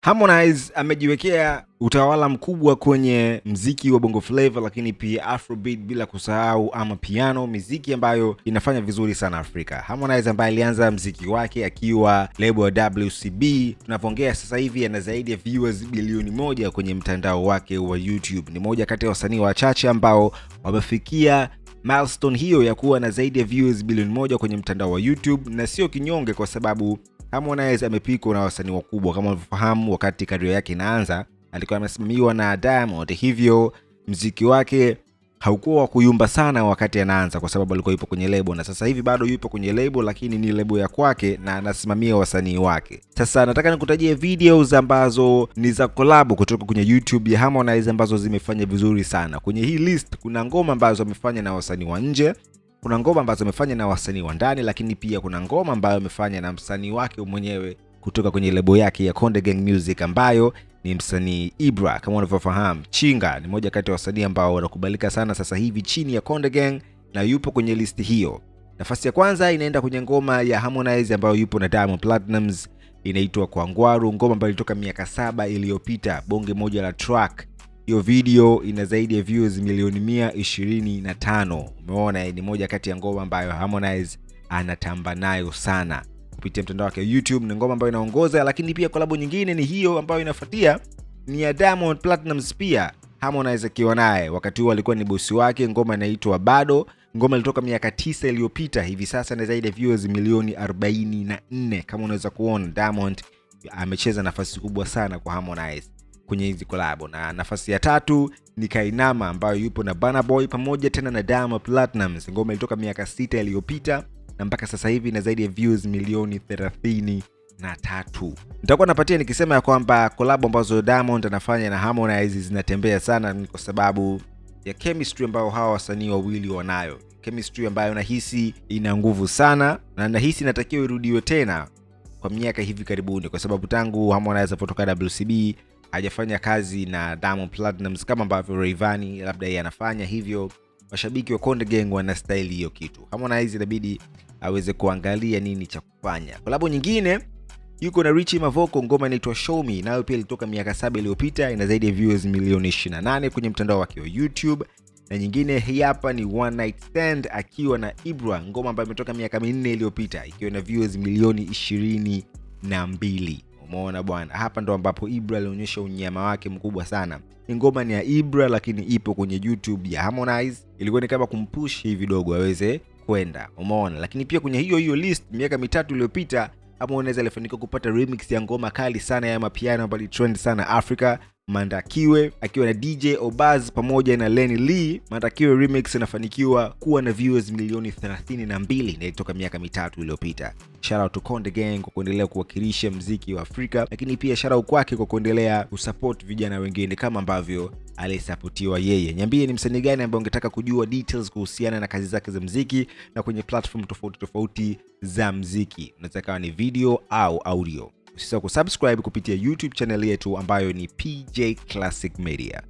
Harmonize amejiwekea utawala mkubwa kwenye mziki wa Bongo Flava, lakini pia Afrobeat, bila kusahau piano, miziki ambayo inafanya vizuri sana Afrika. Harmonize ambaye alianza mziki wake akiwa label ya WCB, tunavyoongea sasa hivi ana zaidi ya viewers bilioni 1 kwenye mtandao wake wa YouTube. Ni moja kati ya wasanii wachache ambao wamefikia milestone hiyo ya kuwa na zaidi ya viewers bilioni 1 kwenye mtandao wa YouTube, na sio kinyonge, kwa sababu Harmonize amepikwa na wasanii wakubwa. Kama unavyofahamu, wakati career yake inaanza alikuwa anasimamiwa na Diamond, hivyo mziki wake haukuwa kuyumba sana wakati anaanza, kwa sababu alikuwa yupo kwenye label, na sasa hivi bado yupo kwenye label, lakini ni label ya kwake na anasimamia wasanii wake. Sasa nataka nikutajie videos ambazo ni za collab kutoka kwenye YouTube ya Harmonize ambazo zimefanya vizuri sana. Kwenye hii list kuna ngoma ambazo amefanya na wasanii wa nje, kuna ngoma ambazo amefanya na wasanii wa ndani, lakini pia kuna ngoma ambayo amefanya na msanii wake mwenyewe kutoka kwenye lebo yake ya Konde Gang Music, ambayo ni msanii Ibra. Kama unavyofahamu, Chinga ni moja kati ya wasanii ambao wanakubalika sana sasa hivi chini ya Konde Gang, na yupo kwenye listi hiyo. Nafasi ya kwanza inaenda kwenye ngoma ya Harmonize ambayo yupo na Diamond Platnumz, inaitwa Kwangwaru, ngoma ambayo ilitoka miaka 7 iliyopita, bonge moja la track. Hiyo video ina zaidi ya views milioni 125. Umeona, ni moja kati ya ngoma ambayo Harmonize anatamba nayo sana kupitia mtandao wake YouTube. Ni ngoma ambayo inaongoza, lakini pia collab nyingine ni hiyo ambayo inafuatia, ni ya Diamond Platnumz, pia Harmonize akiwa naye. Wakati huo alikuwa ni bosi wake. Ngoma inaitwa Bado. Ngoma ilitoka miaka 9 iliyopita. Hivi sasa ina zaidi ya views milioni 44. Kama unaweza kuona, Diamond amecheza nafasi kubwa sana kwa Harmonize kwenye hizi collab. Na nafasi ya 3 ni Kainama ambayo yupo na Burna Boy pamoja tena na Diamond Platnumz. Ngoma ilitoka miaka 6 iliyopita na mpaka sasa hivi ina zaidi ya views milioni 33. Nitakuwa napatia nikisema ya kwamba collab ambazo Diamond anafanya na Harmonize zinatembea sana, ni kwa sababu ya chemistry ambayo hawa wasanii wawili wanayo. Chemistry ambayo nahisi ina nguvu sana, na nahisi inatakiwa irudiwe tena kwa miaka hivi karibuni, kwa sababu tangu Harmonize kutoka WCB hajafanya kazi na Diamond Platnumz kama ambavyo Rayvanny labda yeye anafanya. Hivyo mashabiki wa Konde Gang wana style hiyo kitu. Harmonize inabidi aweze kuangalia nini cha kufanya. Collab nyingine yuko na Richie Mavoko, ngoma inaitwa Show Me, nayo pia ilitoka miaka 7 iliyopita, ina zaidi ya views milioni 28 kwenye mtandao wake wa YouTube. Na nyingine hii hapa ni One Night Stand akiwa na Ibra, ngoma ambayo imetoka miaka 4 iliyopita ikiwa na views milioni 22. Umeona bwana, hapa ndo ambapo Ibra alionyesha unyama wake mkubwa sana. Ngoma ni ya Ibra lakini ipo kwenye YouTube ya Harmonize, ilikuwa ni kama kumpush hivi dogo aweze kwenda. Umeona, lakini pia kwenye hiyo list miaka 3 iliyopita Harmonize alifanikiwa kupata remix ya ngoma kali sana ya mapiano ambayo trend sana Africa, Mandakiwe, akiwa na DJ Obaz pamoja na Lenny Lee. Mandakiwe remix inafanikiwa kuwa na views milioni 32 na ilitoka miaka 3 iliyopita. Shout out to Konde Gang kwa kuendelea kuwakilisha muziki wa Afrika, lakini pia shout out kwake kwa kuendelea kusupport vijana wengine kama ambavyo alisupportiwa yeye. Niambie ni msanii gani ambaye ungetaka kujua details kuhusiana na kazi zake za muziki na kwenye platform tofauti za muziki. Unaweza kawa ni video au audio. Usisahau kusubscribe kupitia YouTube channel yetu ambayo ni PJ Classic Media.